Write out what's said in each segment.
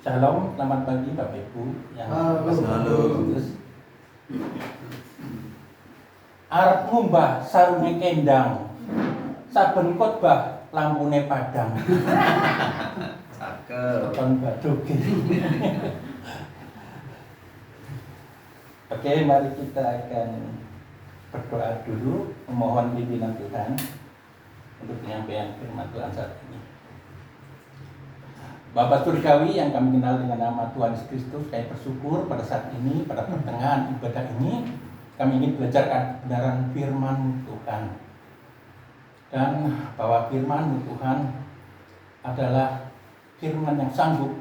Shalom, selamat pagi Bapak Ibu yang Halo. arep ngumbah sarune kendang. Saben khotbah lampune padang. Cakep. Tekan badoge. Oke, mari kita akan berdoa dulu, memohon pimpinan Tuhan untuk penyampaian firman Tuhan saat ini. Bapa Surgawi yang kami kenal dengan nama Tuhan Yesus Kristus, kami bersyukur pada saat ini, pada pertengahan ibadah ini, kami ingin belajar kebenaran firman Tuhan. Dan bahwa firman Tuhan adalah firman yang sanggup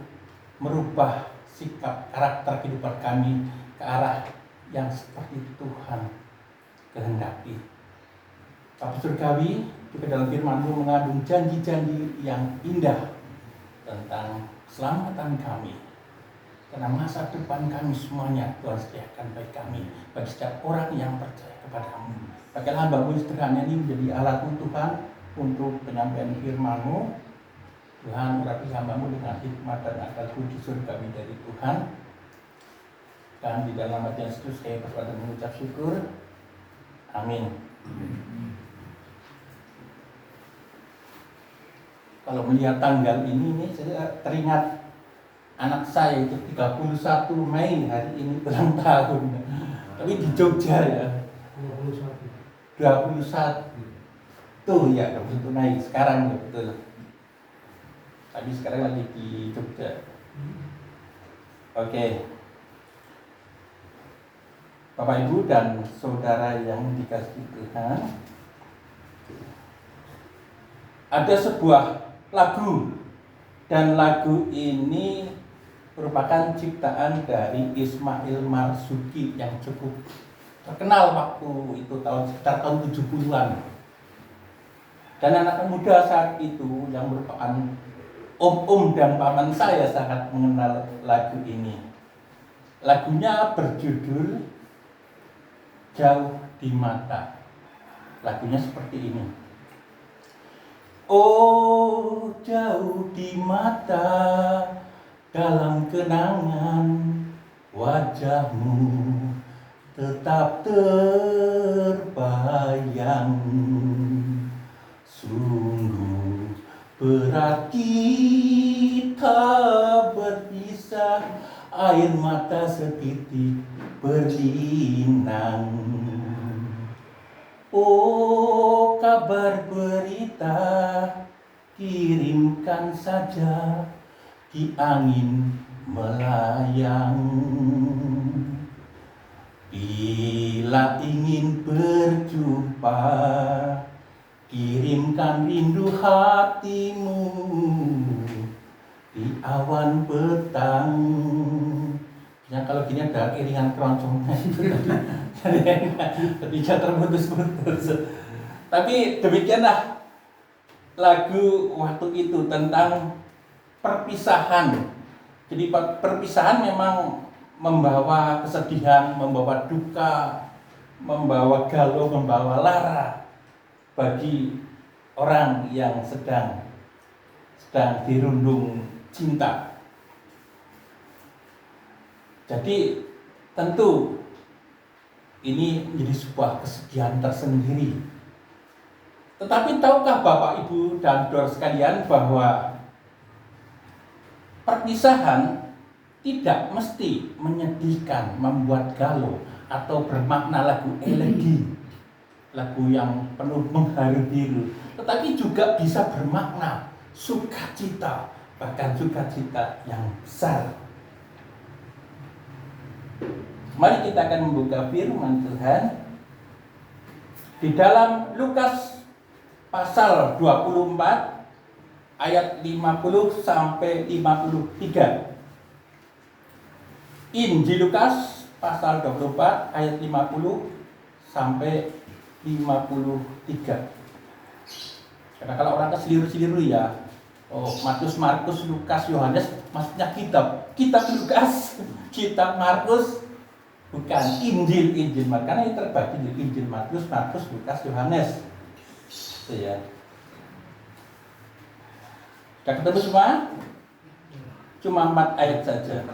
merubah sikap karakter kehidupan kami ke arah yang seperti Tuhan kehendaki. Bapa Surgawi, juga dalam firman-Mu mengandung janji-janji yang indah tentang keselamatan kami, karena masa depan kami semuanya Tuhan sediakan bagi kami, bagi setiap orang yang percaya kepada-Mu. Bagi hamba-Mu sederhana ini menjadi alat Tuhan untuk penyampaian firman-Mu. Tuhan, urapi hamba-Mu dengan hikmat dan akal budi surgawi dari Tuhan. Dan di dalam nama Yesus Kristus kami berdoa dan mengucap syukur. Amin. Kalau melihat tanggal ini saya teringat anak saya itu 31 Mei hari ini ulang tahun. Tapi di Jogja ya. 21 ya, 21 Mei sekarang ya, betul. Tapi sekarang lagi di Jogja. Oke. Bapak Ibu dan saudara yang dikasihi Tuhan, ada sebuah lagu, dan lagu ini merupakan ciptaan dari Ismail Marzuki yang cukup terkenal waktu itu sekitar tahun 70-an. Dan anak muda saat itu yang merupakan om-om dan paman saya sangat mengenal lagu ini. Lagunya berjudul Jauh di Mata. Lagunya seperti ini. Oh, jauh di mata, dalam kenangan wajahmu tetap terbayang. Sungguh berat kita berpisah, air mata setitik berlinang. Oh, kabar berita kirimkan saja di angin melayang. Bila ingin berjumpa, kirimkan rindu hatimu di awan petang. Ya, kalau gini ada iringan keroncongnya itu ketika terputus-putus. Tapi demikianlah lagu waktu itu tentang perpisahan. Jadi perpisahan memang membawa kesedihan, membawa duka, membawa galau, membawa lara bagi orang yang sedang dirundung cinta. Jadi tentu ini menjadi sebuah kesedihan tersendiri. Tetapi tahukah Bapak Ibu dan saudara sekalian bahwa perpisahan tidak mesti menyedihkan, membuat galau atau bermakna lagu elegi, lagu yang penuh mengharu biru, tetapi juga bisa bermakna sukacita, bahkan sukacita yang besar. Mari kita akan membuka firman Tuhan di dalam Lukas pasal 24 ayat 50 sampai 53. Injil Lukas pasal 24 ayat 50 sampai 53. Karena kalau orang keseliru-seliru ya, Matius, Markus, Lukas, Yohanes, maksudnya kitab Lukas, kitab Markus, bukan Injil Markus. Karena ini terbagi di Injil Matius, Markus, Lukas, Yohanes. Itu ya. Sudah ketemu semua? Cuma 4 ayat saja.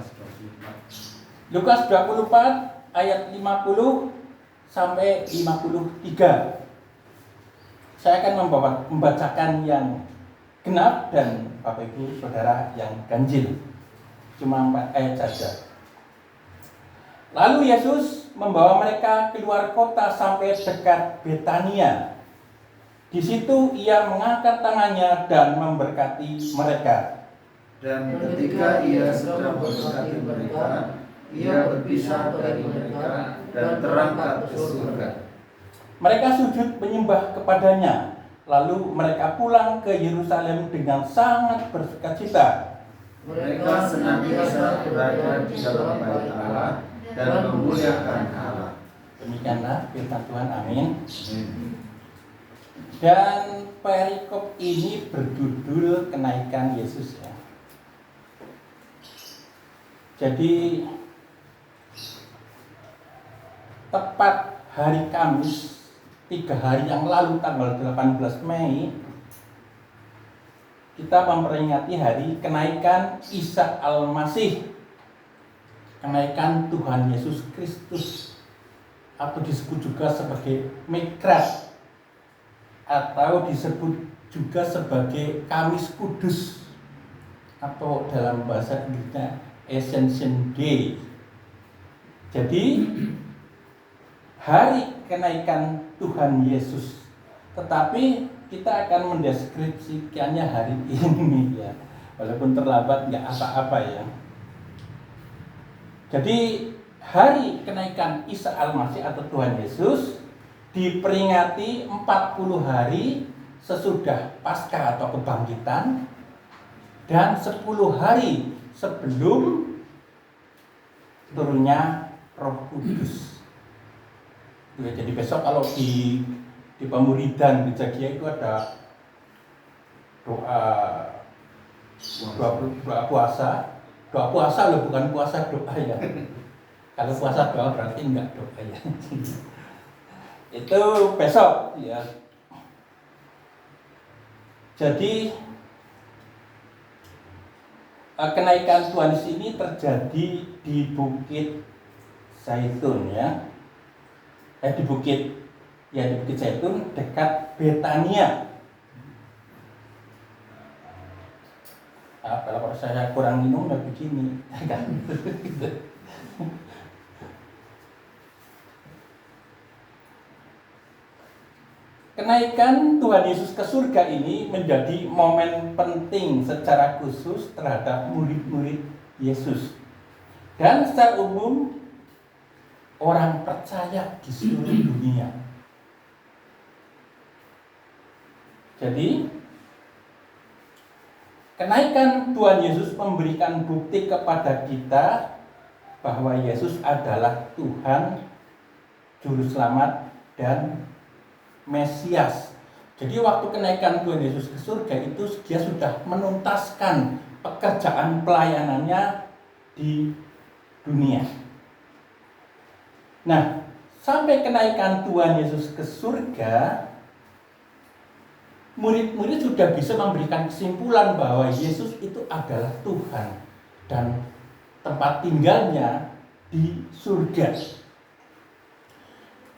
Lukas 24 ayat 50 sampai 53. Saya akan membacakan yang genap dan Bapak Ibu Saudara yang ganjil. Cuma 4 ayat saja. Lalu Yesus membawa mereka keluar kota sampai dekat Betania. Di situ ia mengangkat tangannya dan memberkati mereka. Dan ketika ia sedang memberkati mereka, ia berpisah dari mereka dan terangkat ke surga. Mereka sujud menyembah kepadanya. Lalu mereka pulang ke Yerusalem dengan sangat bersukacita. Mereka senantiasa berada di dalam bait Allah dan memuliakan Allah. Demikianlah firman Tuhan, amin. Dan perikop ini berjudul kenaikan Yesus ya. Jadi tepat hari Kamis 3 hari yang lalu tanggal 18 Mei kita memperingati hari kenaikan Isa Al-Masih, kenaikan Tuhan Yesus Kristus, atau disebut juga sebagai Mikras, atau disebut juga sebagai Kamis Kudus, atau dalam bahasa Inggrisnya Ascension Day. Jadi hari kenaikan Tuhan Yesus, tetapi kita akan mendeskripsikannya hari ini ya, walaupun terlambat nggak apa-apa ya. Jadi hari kenaikan Isa Al-Masih atau Tuhan Yesus diperingati 40 hari sesudah Paskah atau kebangkitan dan 10 hari sebelum turunnya Roh Kudus. Ya, jadi besok kalau di pemuridan di Jagia itu ada doa puasa loh, bukan puasa doa ya. Kalau puasa doa berarti enggak doa ya. Itu besok ya. Jadi kenaikan Tuhan Yesus ini terjadi di Bukit Zaitun ya. Di Bukit Zaitun dekat Betania. Kalau saya kurang minum ya begini. Kenaikan Tuhan Yesus ke surga ini menjadi momen penting secara khusus terhadap murid-murid Yesus. Dan secara umum orang percaya di seluruh dunia. Jadi kenaikan Tuhan Yesus memberikan bukti kepada kita bahwa Yesus adalah Tuhan, Juru Selamat, dan Mesias. Jadi waktu kenaikan Tuhan Yesus ke surga itu dia sudah menuntaskan pekerjaan pelayanannya di dunia. Nah, sampai kenaikan Tuhan Yesus ke surga, murid-murid sudah bisa memberikan kesimpulan bahwa Yesus itu adalah Tuhan dan tempat tinggalnya di surga.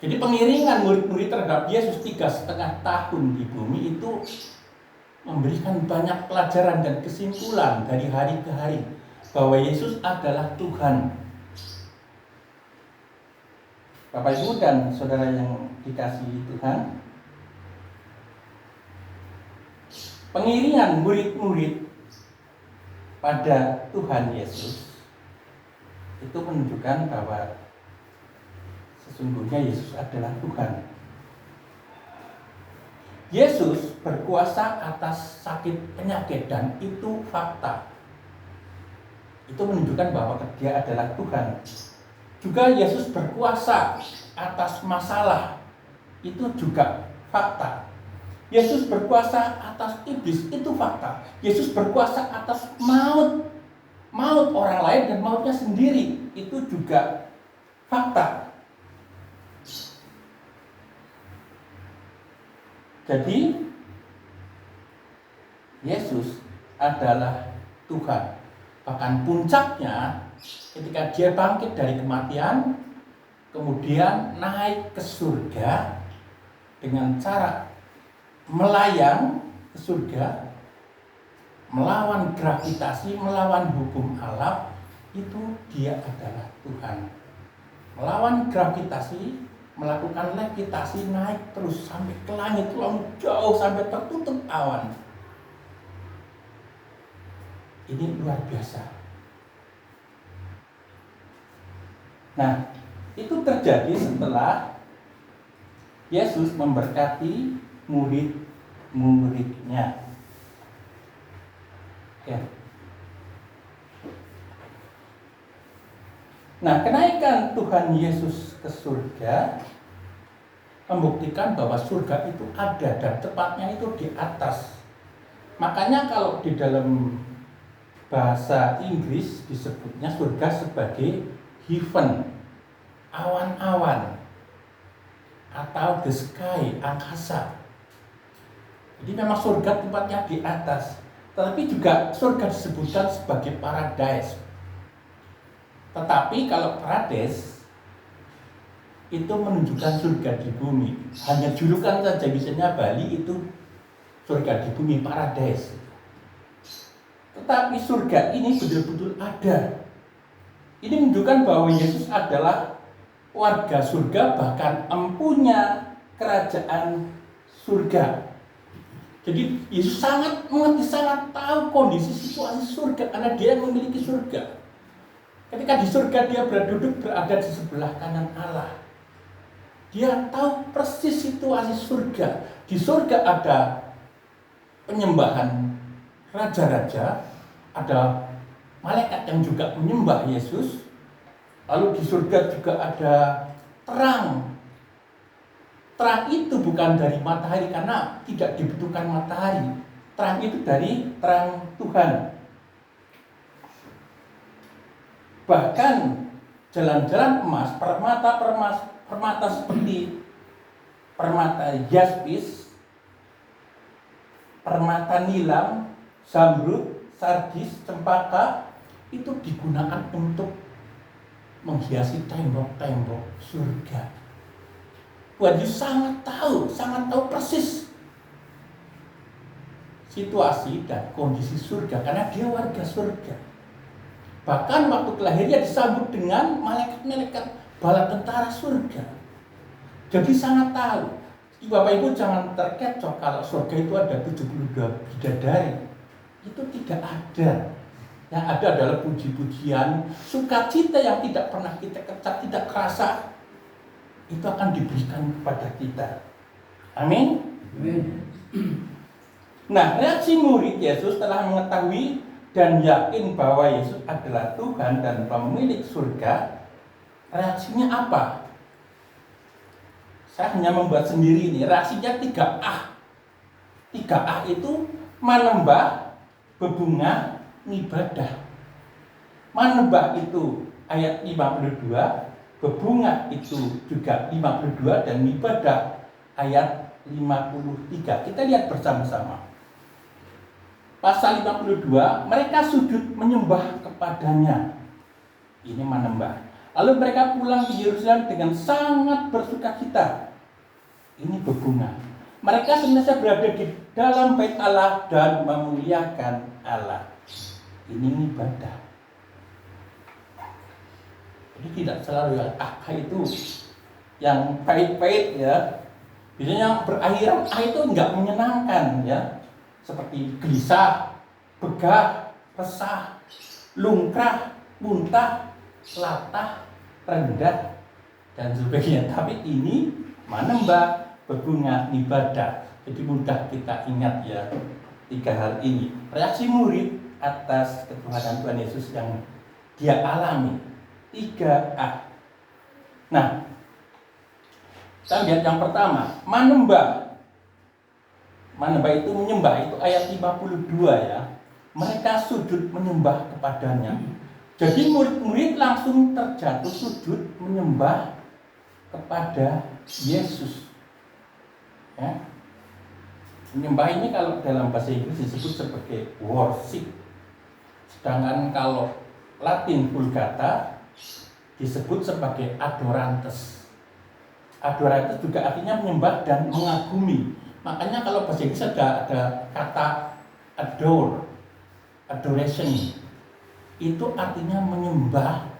Jadi pengiringan murid-murid terhadap Yesus 3,5 tahun di bumi itu memberikan banyak pelajaran dan kesimpulan dari hari ke hari bahwa Yesus adalah Tuhan. Bapak Ibu dan saudara yang dikasihi Tuhan, pengiringan murid-murid pada Tuhan Yesus itu menunjukkan bahwa sesungguhnya Yesus adalah Tuhan. Yesus berkuasa atas sakit penyakit dan itu fakta. Itu menunjukkan bahwa dia adalah Tuhan. Juga Yesus berkuasa atas masalah. Itu juga fakta. Yesus berkuasa atas iblis, itu fakta. Yesus berkuasa atas maut orang lain dan mautnya sendiri, itu juga fakta. Jadi Yesus adalah Tuhan Bahkan puncaknya ketika dia bangkit dari kematian, kemudian naik ke surga dengan cara melayang ke surga, melawan gravitasi, melawan hukum alam, itu dia adalah Tuhan. Melawan gravitasi, melakukan levitasi, naik terus sampai ke langit, jauh sampai tertutup awan. Ini luar biasa. Nah, itu terjadi setelah Yesus memberkati murid-muridnya. Ya. Nah, kenaikan Tuhan Yesus ke surga membuktikan bahwa surga itu ada dan tepatnya itu di atas. Makanya kalau di dalam bahasa Inggris disebutnya surga sebagai heaven, awan-awan, atau the sky, angkasa. Jadi memang surga tempatnya di atas, tetapi juga surga disebutkan sebagai paradise. Tetapi kalau paradise itu menunjukkan surga di bumi. Hanya julukan saja, misalnya Bali itu surga di bumi, paradise. Tetapi surga ini betul-betul ada. Ini menunjukkan bahwa Yesus adalah warga surga, bahkan empunya kerajaan surga. Jadi Yesus sangat mengerti, sangat tahu kondisi situasi surga karena dia yang memiliki surga. Ketika di surga dia berada di sebelah kanan Allah. Dia tahu persis situasi surga. Di surga ada penyembahan raja-raja, ada malaikat yang juga menyembah Yesus. Lalu di surga juga ada terang. Terang itu bukan dari matahari karena tidak dibutuhkan matahari. Terang itu dari terang Tuhan. Bahkan jalan-jalan emas, permata seperti permata jaspis, permata nilam, zamrud, sardis, cempaka itu digunakan untuk menghiasi tembok-tembok surga. Tuhan Yesus sangat tahu persis situasi dan kondisi surga karena dia warga surga. Bahkan waktu kelahirannya disambut dengan malaikat-malaikat bala tentara surga. Jadi sangat tahu. Bapak Ibu jangan terkecoh kalau surga itu ada 72 bidadari. Itu tidak ada. Yang ada adalah puji-pujian, sukacita yang tidak pernah kita kecat, tidak kerasa. Itu akan diberikan kepada kita. Amin. Amin. Nah, reaksi murid Yesus telah mengetahui dan yakin bahwa Yesus adalah Tuhan dan pemilik surga. Reaksinya apa? Saya hanya membuat sendiri ini. Reaksinya 3A. 3A itu menembah, bebungah, ibadah. Menembah itu ayat 52, bebungah itu juga 52, dan ibadah ayat 53. Kita lihat bersama-sama. Pasal 52, mereka sujud menyembah kepadanya. Ini menembah. Lalu mereka pulang ke Yerusalem dengan sangat bersukacita. Ini bebungah. Mereka senantiasa berada di dalam bait Allah dan memuliakan Allah. Ini ibadah. Jadi tidak selalu yang itu yang pahit-pahit ya. Biasanya yang berakhiran itu enggak menyenangkan ya. Seperti gelisah, begah, resah, lungkrah, muntah, latah, rendah, dan sebagainya. Tapi ini menembah, bebungah, ibadah. Jadi mudah kita ingat ya 3 hal ini. Reaksi murid atas ketuhanan Tuhan Yesus yang dia alami. 3A. Nah, kita lihat yang pertama, menembah. Menembah itu menyembah, itu ayat 52 ya. Mereka sujud menyembah kepadanya. Jadi murid-murid langsung terjatuh sujud menyembah kepada Yesus. Ya. Menyembah ini kalau dalam bahasa Inggris disebut sebagai worship. Sedangkan kalau Latin Vulgata disebut sebagai adorantes. Adorantes juga artinya menyembah dan mengagumi. Makanya kalau bahasa Inggris ada kata adore, adoration. Itu artinya menyembah,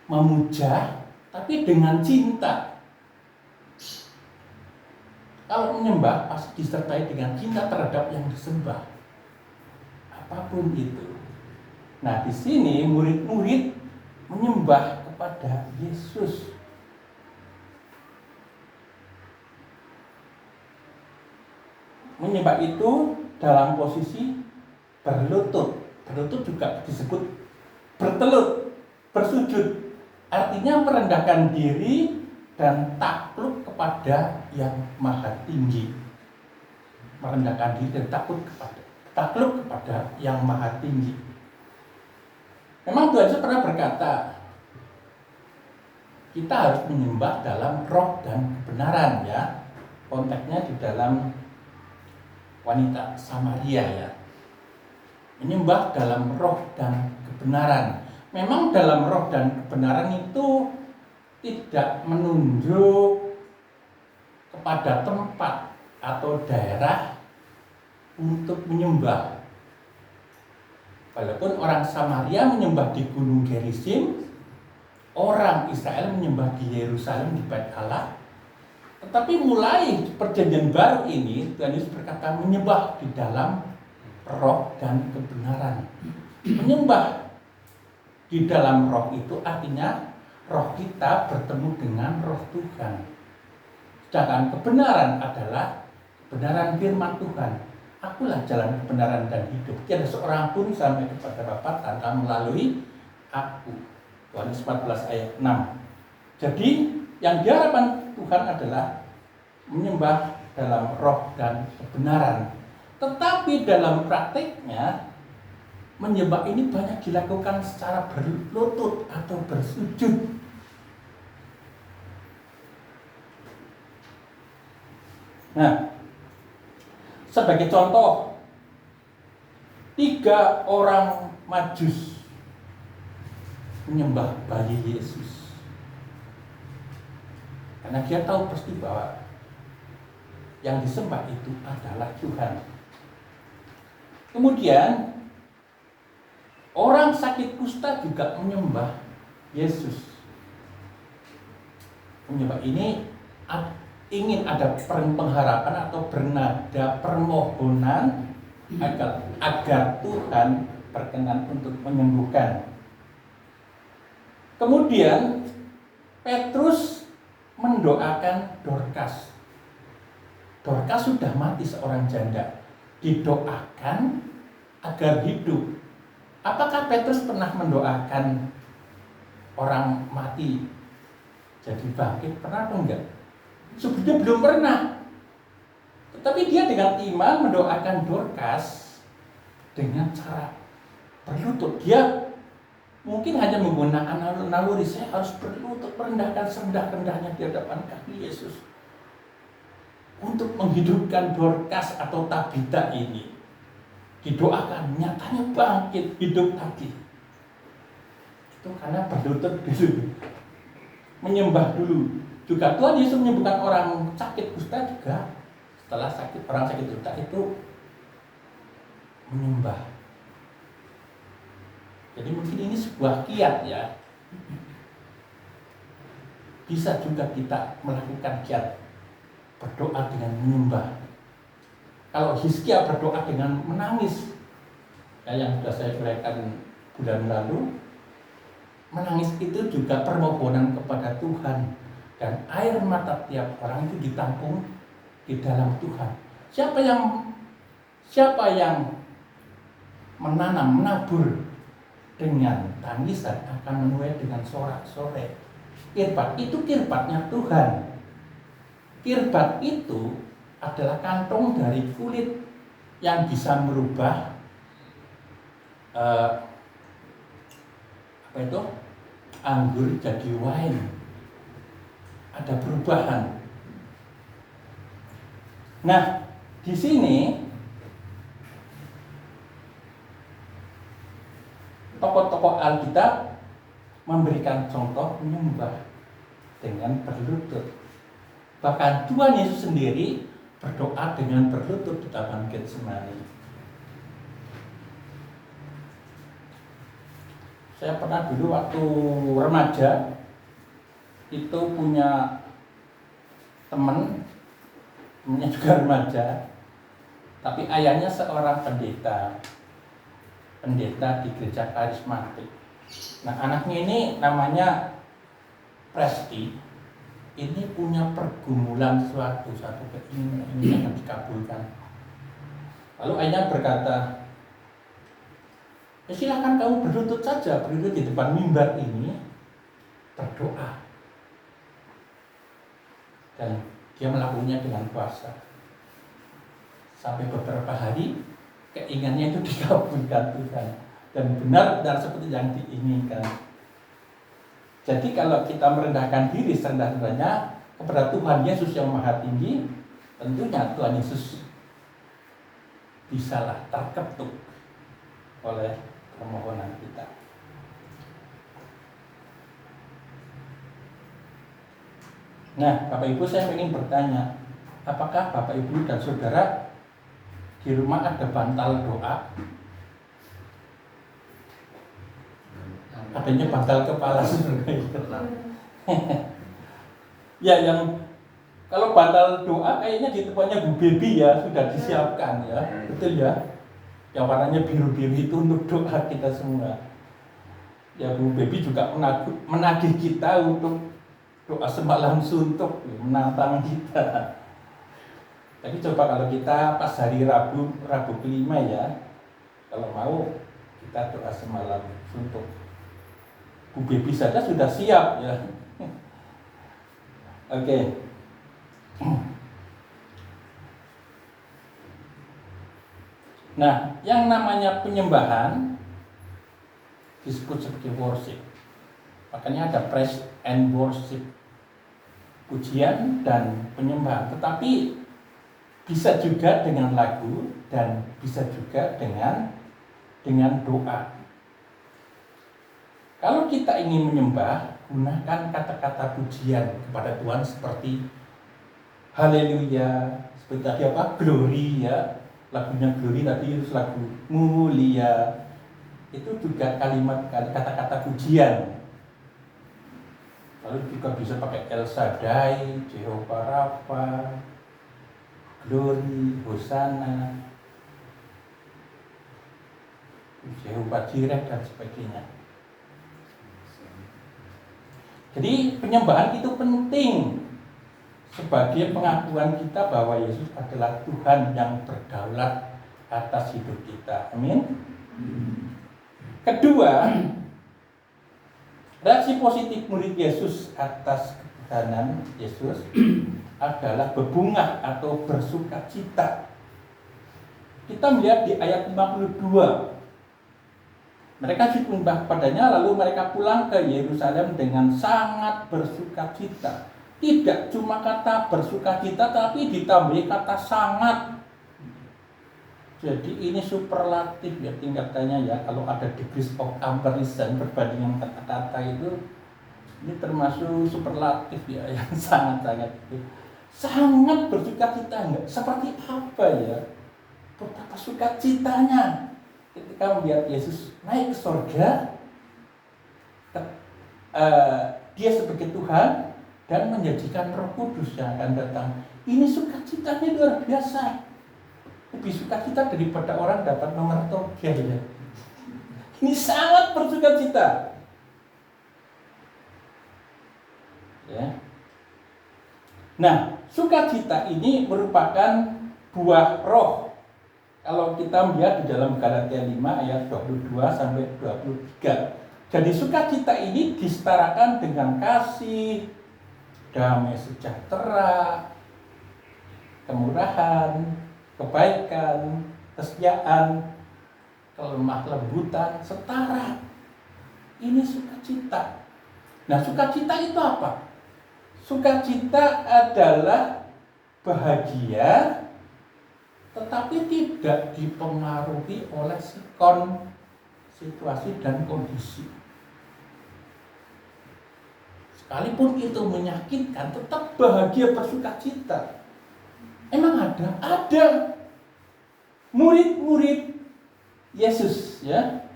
memuja, tapi dengan cinta. Kalau menyembah pasti disertai dengan cinta terhadap yang disembah, apapun itu. Nah, di sini murid-murid menyembah kepada Yesus. Menyembah itu dalam posisi berlutut. Berlutut juga disebut bertelut, bersujud. Artinya merendahkan diri dan takluk kepada yang maha tinggi. Merendahkan diri dan takluk kepada yang maha tinggi. Memang Tuhan Yesus pernah berkata, kita harus menyembah dalam roh dan kebenaran, ya. Konteksnya di dalam wanita Samaria, ya. Menyembah dalam roh dan kebenaran. Memang dalam roh dan kebenaran itu tidak menunjuk kepada tempat atau daerah untuk menyembah. Walaupun orang Samaria menyembah di Gunung Gerizim, orang Israel menyembah di Yerusalem di Bait Allah. Tetapi mulai perjanjian baru ini Tuhan Yesus berkata menyembah di dalam roh dan kebenaran. Menyembah di dalam roh itu artinya roh kita bertemu dengan roh Tuhan. Sedangkan kebenaran adalah kebenaran firman Tuhan. Akulah jalan kebenaran dan hidup. Tiada seorang pun sampai kepada Bapa tanpa melalui aku. Yohanes 14 ayat 6. Jadi yang diharapkan Tuhan adalah menyembah dalam roh dan kebenaran. Tetapi dalam praktiknya menyembah ini banyak dilakukan secara berlutut atau bersujud. Nah, sebagai contoh, 3 orang Majus menyembah bayi Yesus. Karena dia tahu pasti bahwa yang disembah itu adalah Tuhan. Kemudian orang sakit kusta juga menyembah Yesus. Menyembah ini ingin ada pengharapan atau bernada permohonan agar Tuhan berkenan untuk menyembuhkan. Kemudian Petrus mendoakan Dorcas. Dorcas sudah mati seorang janda, didoakan agar hidup. Apakah Petrus pernah mendoakan orang mati jadi bangkit? Pernah atau enggak? Sebetulnya belum pernah. Tetapi dia dengan iman mendoakan Dorcas dengan cara berlutut. Dia mungkin hanya menggunakan naluri, saya harus berlutut merendahkan serendah-rendahnya di hadapan kaki Yesus untuk menghidupkan Dorcas atau Tabita ini. Didoakan, nyatanya bangkit, hidup lagi. Itu karena berlutut dulu, menyembah dulu. Juga Tuhan Yesus menyembuhkan orang sakit kusta juga. Setelah orang sakit kusta itu menyembah. Jadi mungkin ini sebuah kiat, ya. Bisa juga kita melakukan kiat berdoa dengan menyembah. Kalau Hizkia berdoa dengan menangis, ya, yang sudah saya uraikan bulan lalu, menangis itu juga permohonan kepada Tuhan. Dan air mata tiap orang itu ditampung di dalam Tuhan. Siapa yang menabur dengan tangisan akan menuai dengan sorak-sorai. Kirbat itu kirbatnya Tuhan. Kirbat itu adalah kantong dari kulit yang bisa merubah anggur jadi wine. Ada perubahan. Nah, di sini tokoh-tokoh Alkitab memberikan contoh menyembah dengan berlutut. Bahkan Tuhan Yesus sendiri berdoa dengan berlutut di Taman Getsemani. Saya pernah dulu waktu remaja itu punya temennya juga remaja, tapi ayahnya seorang pendeta di gereja karismatik. Nah, anaknya ini namanya Presti, ini punya pergumulan satu keinginan ini yang dikabulkan. Lalu ayahnya berkata, ya silakan kamu berlutut saja, berlutut di depan mimbar ini, berdoa. Dan dia melakukannya dengan puasa. Sampai beberapa hari keinginannya itu dikabulkan Tuhan, dan benar-benar seperti yang diinginkan. Jadi kalau kita merendahkan diri serendah-rendahnya kepada Tuhan Yesus yang Maha Tinggi, tentunya Tuhan Yesus bisalah terketuk oleh permohonan kita. Nah, Bapak Ibu, saya ingin bertanya, apakah Bapak Ibu dan Saudara di rumah ada bantal doa? Adanya bantal kepala surga itu. Ya, yang kalau bantal doa kayaknya di tempatnya Bu Bebi ya, sudah disiapkan ya, betul ya? Yang warnanya biru-biru itu untuk doa kita semua. Ya, Bu Bebi juga menagih kita untuk doa semalam suntuk, menantang kita. Tapi coba kalau kita pas hari Rabu kelima ya, kalau mau kita doa semalam suntuk. Bu Bebi saja sudah siap ya. Oke. Nah, yang namanya penyembahan disebut sebagai worship. Makanya ada praise and worship, pujian dan penyembahan. Tetapi bisa juga dengan lagu dan bisa juga dengan doa. Kalau kita ingin menyembah, gunakan kata-kata pujian kepada Tuhan seperti haleluya, seperti tadi apa? Glory ya. Lagunya Glory tadi, terus lagu mulia. Itu juga kalimat kata-kata pujian. Lalu juga bisa pakai El Shaddai, Jehovah Rafa, Glory, Hosana, Jehovah Jireh dan sebagainya. Jadi penyembahan itu penting sebagai pengakuan kita bahwa Yesus adalah Tuhan yang berdaulat atas hidup kita. Amin. Kedua, reaksi positif murid Yesus atas ketuhanan Yesus adalah berbungah atau bersuka cita. Kita melihat di ayat 52. Mereka menyembah padanya, lalu mereka pulang ke Yerusalem dengan sangat bersuka cita. Tidak cuma kata bersuka cita, tapi ditambahi kata sangat. Jadi ini superlatif ya tingkatannya ya. Kalau ada degrees of comparison, perbandingan kata-kata itu, ini termasuk superlatif ya, yang sangat-sangat itu. Sangat bersuka cita, enggak? Seperti apa ya? Betapa sukacitanya ketika melihat Yesus naik ke surga, dia sebagai Tuhan dan menjanjikan Roh Kudus yang akan datang. Ini sukacitanya luar biasa. Lebih sukacita daripada orang dapat nomor toga ya. Ini sangat bersukacita. Ya. Nah, sukacita ini merupakan buah roh. Kalau kita melihat di dalam Galatia 5 ayat 22 sampai 23. Jadi sukacita ini disetarakan dengan kasih, damai sejahtera, kemurahan, kebaikan, kesetiaan, kelemah lembutan, setara. Ini sukacita. Nah, sukacita itu apa? Sukacita adalah bahagia, tetapi tidak dipengaruhi oleh sikon situasi dan kondisi. Sekalipun itu menyakitkan, tetap bahagia bersukacita. Emang ada? Ada. Murid-murid Yesus ya.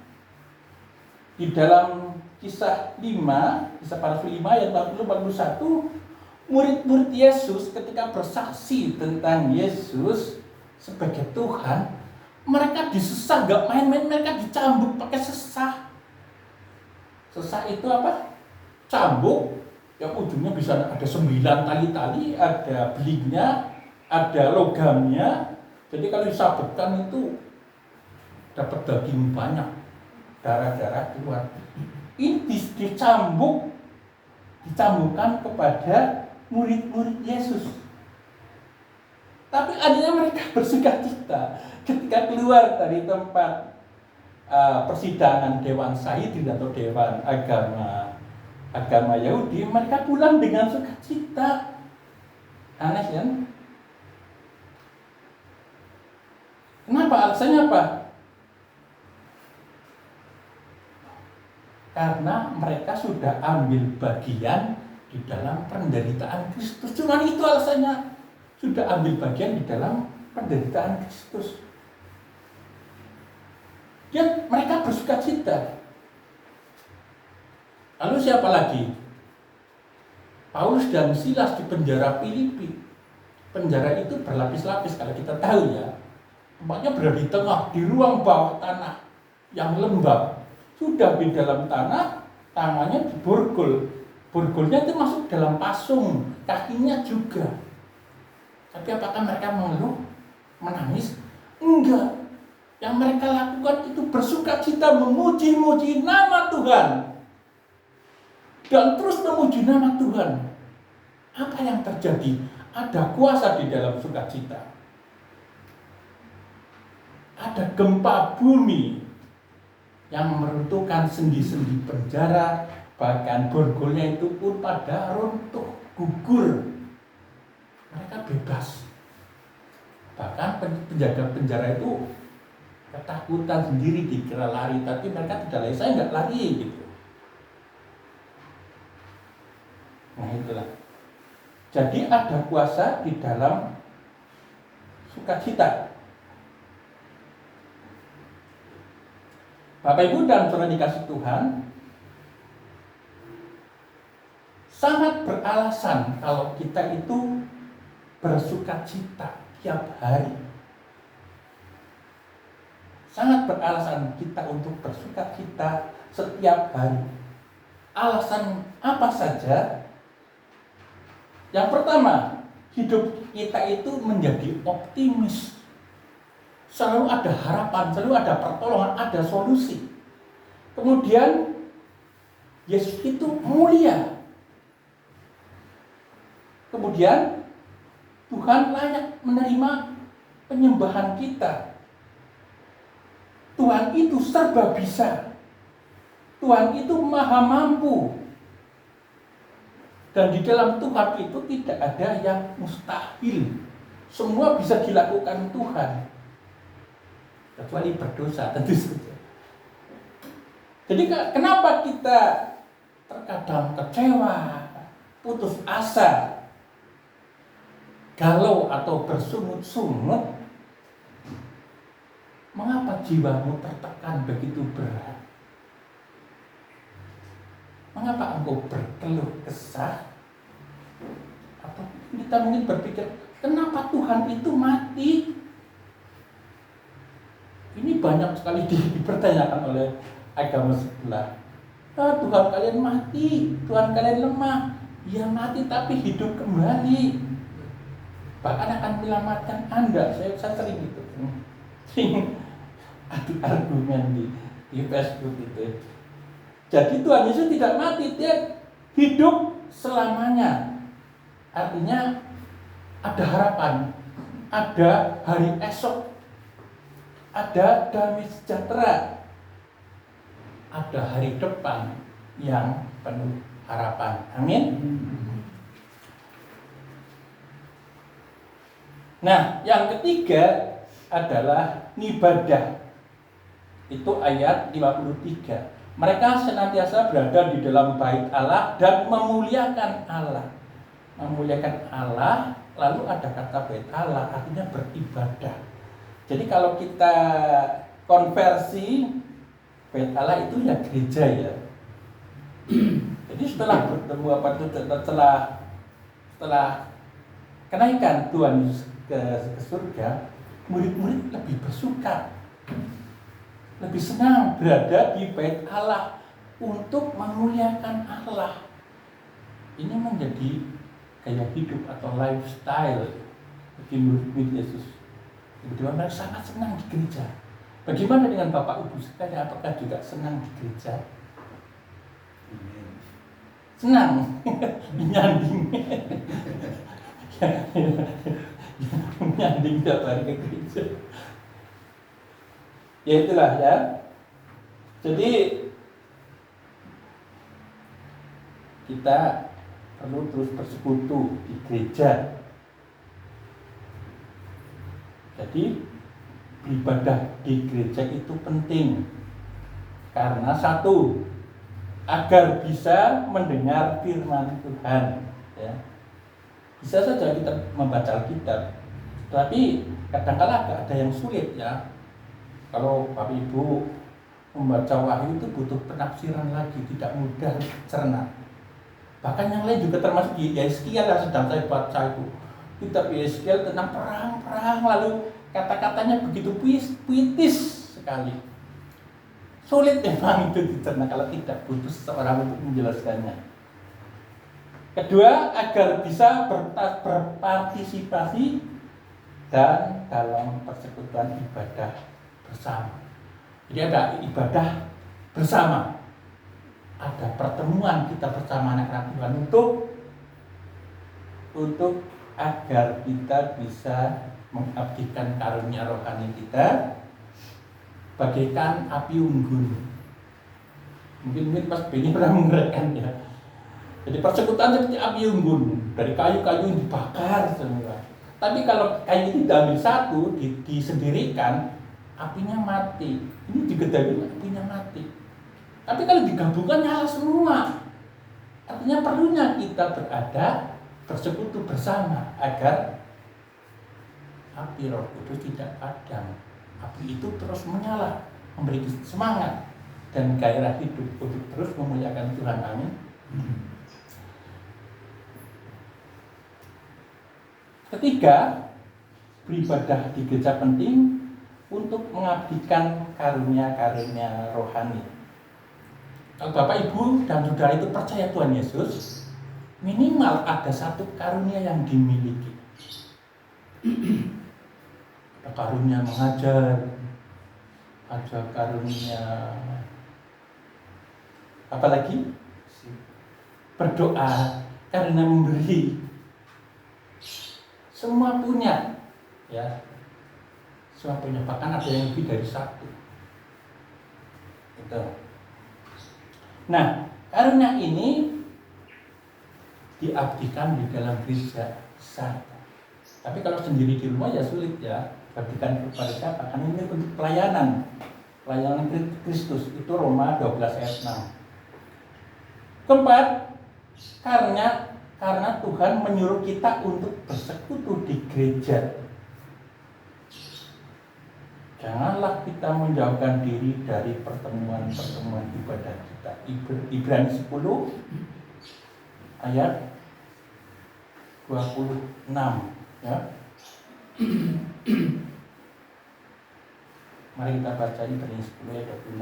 Di dalam kisah para Rasul 5 ayat 40-41, murid-murid Yesus ketika bersaksi tentang Yesus sebagai Tuhan, mereka disesah, gak main-main, mereka dicambuk pakai sesah. Sesah itu apa? Cambuk yang ujungnya bisa ada 9 tali-tali, ada belingnya, ada logamnya. Jadi kalau disabetkan itu dapat daging banyak, darah-darah keluar. Ini dicambukkan kepada murid-murid Yesus. Tapi akhirnya mereka bersukacita ketika keluar dari tempat persidangan Dewan Sayyidin atau Dewan agama Yahudi. Mereka pulang dengan sukacita. Aneh kan? Kenapa? Alasannya apa? Karena mereka sudah ambil bagian di dalam penderitaan Kristus. Cuma itu alasannya. Sudah ambil bagian di dalam penderitaan Kristus. Dan mereka bersukacita. Lalu siapa lagi? Paulus dan Silas di penjara Filipi. Penjara itu berlapis-lapis kalau kita tahu ya. Tempatnya berada di tengah, di ruang bawah tanah yang lembab. Sudah di dalam tanah, tangannya diborgol. Borgolnya itu masuk dalam pasung, kakinya juga. Tapi apakah mereka mengeluh, menangis? Enggak. Yang mereka lakukan itu bersukacita, memuji-muji nama Tuhan. Dan terus memuji nama Tuhan. Apa yang terjadi? Ada kuasa di dalam sukacita. Ada gempa bumi yang meruntuhkan sendi-sendi penjara, bahkan borgolnya itu pun pada runtuh, gugur. Mereka bebas. Bahkan penjaga penjara itu ketakutan sendiri, dikira lari, tapi mereka tidak lari. Saya nggak lari gitu. Nah itulah. Jadi ada kuasa di dalam sukacita. Bapak Ibu dan saudara dikasih Tuhan, sangat beralasan kalau kita itu bersukacita tiap hari. Sangat beralasan kita untuk bersukacita setiap hari. Alasan apa saja? Yang pertama, hidup kita itu menjadi optimis. Selalu ada harapan, selalu ada pertolongan, ada solusi. Kemudian Yesus itu mulia. Kemudian Tuhan layak menerima penyembahan kita. Tuhan itu serba bisa. Tuhan itu maha mampu. Dan di dalam Tuhan itu tidak ada yang mustahil. Semua bisa dilakukan Tuhan. Kecuali berdosa, tentu saja. Jadi kenapa kita terkadang kecewa, putus asa, galau atau bersungut-sungut? Mengapa jiwamu tertekan begitu berat? Mengapa engkau berkeluh kesah? Atau kita mungkin berpikir, kenapa Tuhan itu mati? Ini banyak sekali dipertanyakan oleh agama sebelah. Tuhan kalian mati, Tuhan kalian lemah. Ya mati tapi hidup kembali. Bahkan akan menyelamatkan Anda. Saya sering gitu. Adu argumen di Facebook itu. Jadi Tuhan Yesus tidak mati, dia hidup selamanya. Artinya ada harapan, ada hari esok, ada damai sejahtera, ada hari depan yang penuh harapan. Amin. Nah, yang ketiga adalah ibadah. Itu ayat 53. Mereka senantiasa berada di dalam bait Allah dan memuliakan Allah. Memuliakan Allah, lalu ada kata bait Allah, artinya beribadah. Jadi kalau kita konversi, bait Allah itu ya gereja ya. Jadi setelah bertemu setelah kenaikan Tuhan Yesus ke surga, murid-murid lebih bersuka, lebih senang berada di bait Allah untuk memuliakan Allah. Ini menjadi gaya hidup atau lifestyle bagi murid-murid Yesus. Kemudian mereka sangat senang di gereja. Bagaimana dengan Bapak Ibu sekalian? Apakah juga senang di gereja? Senang, menyanding, menyanding tiap hari ke gereja. Ya itulah ya. Jadi kita perlu terus bersekutu di gereja. Jadi beribadah di gereja itu penting karena satu, agar bisa mendengar firman Tuhan. Ya. Bisa saja kita membaca Alkitab, tapi kadang-kala ada yang sulit ya. Kalau Bapak Ibu membaca Wahyu itu butuh penafsiran lagi, tidak mudah cerna. Bahkan yang lain juga termasuk di Yeskiel yang sedang saya baca itu. Kitab Yeskiel tentang perang-perang, lalu kata-katanya begitu puitis sekali. Sulit memang itu dicerna kalau tidak butuh seseorang untuk menjelaskannya. Kedua, agar bisa berpartisipasi dan dalam persekutuan ibadah bersama. Jadi ada ibadah bersama, ada pertemuan kita bersama anak-anak Tuhan untuk agar kita bisa mengabdikan karunia rohani kita bagaikan api unggun. Mungkin Mas Beni pernah mengerjakan ya. Jadi persekutuan seperti api unggun, dari kayu-kayu yang dibakar semua. Tapi kalau kayu itu diambil satu, disendirikan, apinya mati. Ini juga dari apinya mati. Tapi kalau digabungkan nyala semua. Artinya perlunya kita berada bersekutu bersama agar api Roh Kudus tidak padam. Api itu terus menyala, memberi semangat dan gairah hidup untuk terus memuliakan Tuhan. Amin. Ketiga, beribadah di gereja penting untuk mengabdikan karunia-karunia rohani. Kalau Bapak Ibu dan Saudara itu percaya Tuhan Yesus, minimal ada satu karunia yang dimiliki. Ada karunia mengajar, ada karunia apalagi berdoa, karunia memberi. Semua punya, ya. Semua punya, bahkan ada yang lebih dari satu. Itu. Nah, karunia ini diabdikan di dalam gereja sah. Tapi kalau sendiri di rumah ya sulit ya. Abdikan kepada siapa? Karena ini untuk pelayanan Kristus. Itu Roma 12 ayat 6. Keempat, karena Tuhan menyuruh kita untuk bersekutu di gereja. Janganlah kita menjauhkan diri dari pertemuan-pertemuan ibadah kita. Ibrani 10 ayat 26 ya. Mari kita baca Ibrani 10 ayat 26.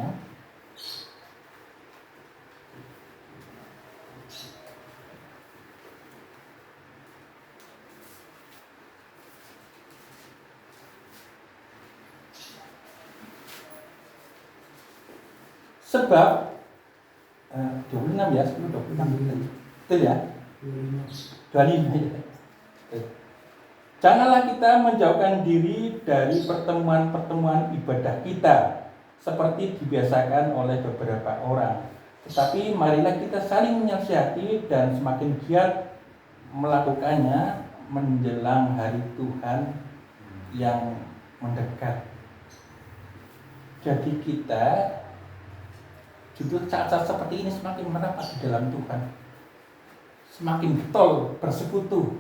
Sebab 26 ya, 10 26 betul ya? 25 ya. Janganlah kita menjauhkan diri dari pertemuan-pertemuan ibadah kita seperti dibiasakan oleh beberapa orang. Tetapi marilah kita saling menasihati dan semakin giat melakukannya menjelang hari Tuhan yang mendekat. Jadi kita justru saat-saat seperti ini semakin merapat di dalam Tuhan, semakin betul bersekutu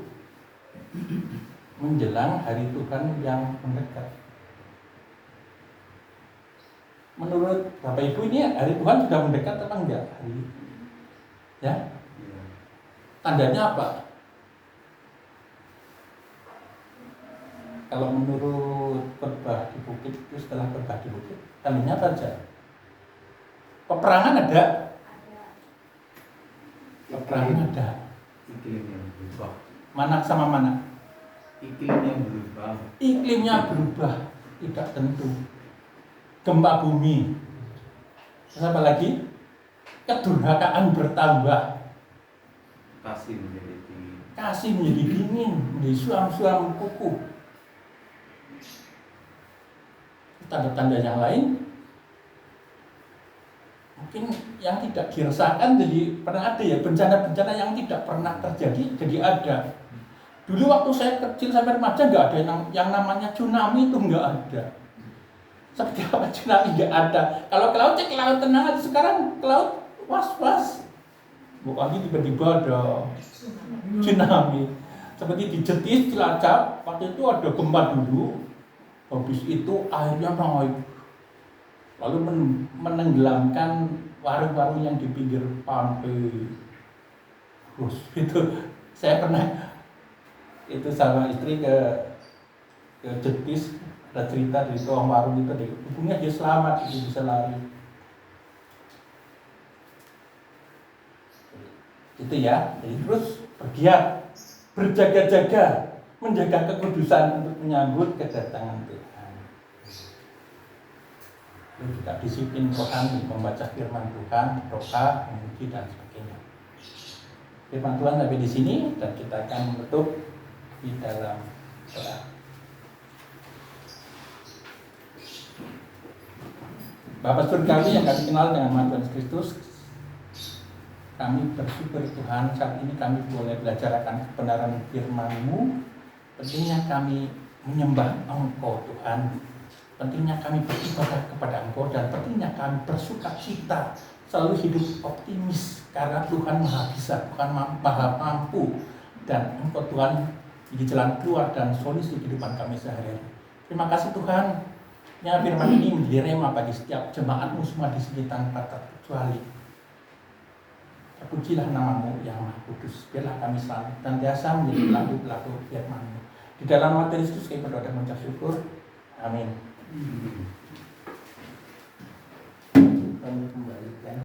menjelang hari Tuhan yang mendekat. Menurut Bapak Ibu ini hari Tuhan sudah mendekat atau enggak hari ini? Ya? Tandanya apa? Kalau menurut khotbah di bukit itu setelah khotbah di bukit, tandanya apa aja? Peperangan ada? Peperangan ada. Iklim yang berubah. Mana sama mana? Iklim yang berubah. Iklimnya berubah, tidak tentu. Gempa bumi. Terus apa lagi? Kedurhakaan bertambah. Kasih menjadi dingin. Kasih menjadi dingin, menjadi suam-suam kuku. Tanda-tanda yang lain mungkin yang tidak dirasakan jadi pernah ada ya, bencana-bencana yang tidak pernah terjadi jadi ada. Dulu waktu saya kecil sampai remaja nggak ada yang namanya tsunami, itu nggak ada. Seperti apa tsunami nggak ada. Kalau ke laut, cek ke laut tenang aja. Sekarang ke laut was-was. Bukan tiba-tiba ada tsunami. Seperti di Jetis, Cilacap, waktu itu ada gempa dulu. Habis itu airnya naik, lalu menenggelamkan warung-warung yang di pinggir pantai. Terus itu saya pernah itu sama istri ke Jetis, ada cerita dari tukang warung itu, untungnya dia selamat, itu bisa lari. Itu ya, jadi terus bergiat, berjaga-jaga, menjaga kekudusan untuk menyambut kedatangan Tuhan. Itu juga disiplin rohani, membaca firman Tuhan, doa, memuji dan sebagainya. Firman Tuhan sampai di sini dan kita akan menutup di dalam doa. Bapa Surgawi yang kami kenal dengan nama Tuhan Kristus, kami bersyukur Tuhan saat ini kami boleh belajar akan kebenaran firman-Mu. Pentingnya kami menyembah Engkau Tuhan, pentingnya kami beribadah kepada Engkau, dan pentingnya kami bersukacita, selalu hidup optimis karena Tuhan Maha Bisa, Tuhan Maha Mampu, dan Engkau Tuhan jadi jalan keluar dan solusi kehidupan kami sehari-hari. Terima kasih Tuhan, ya firman ini menjadi rema bagi setiap jemaat-Mu semua di sini tanpa terkecuali. Terpujilah nama-Mu yang Maha Kudus, biarlah kami senantiasa menjadi pelaku-pelaku firman-Mu. Di dalam nama Kristus kami berdoa dan mengucap syukur. Amin. Kami kembalikan.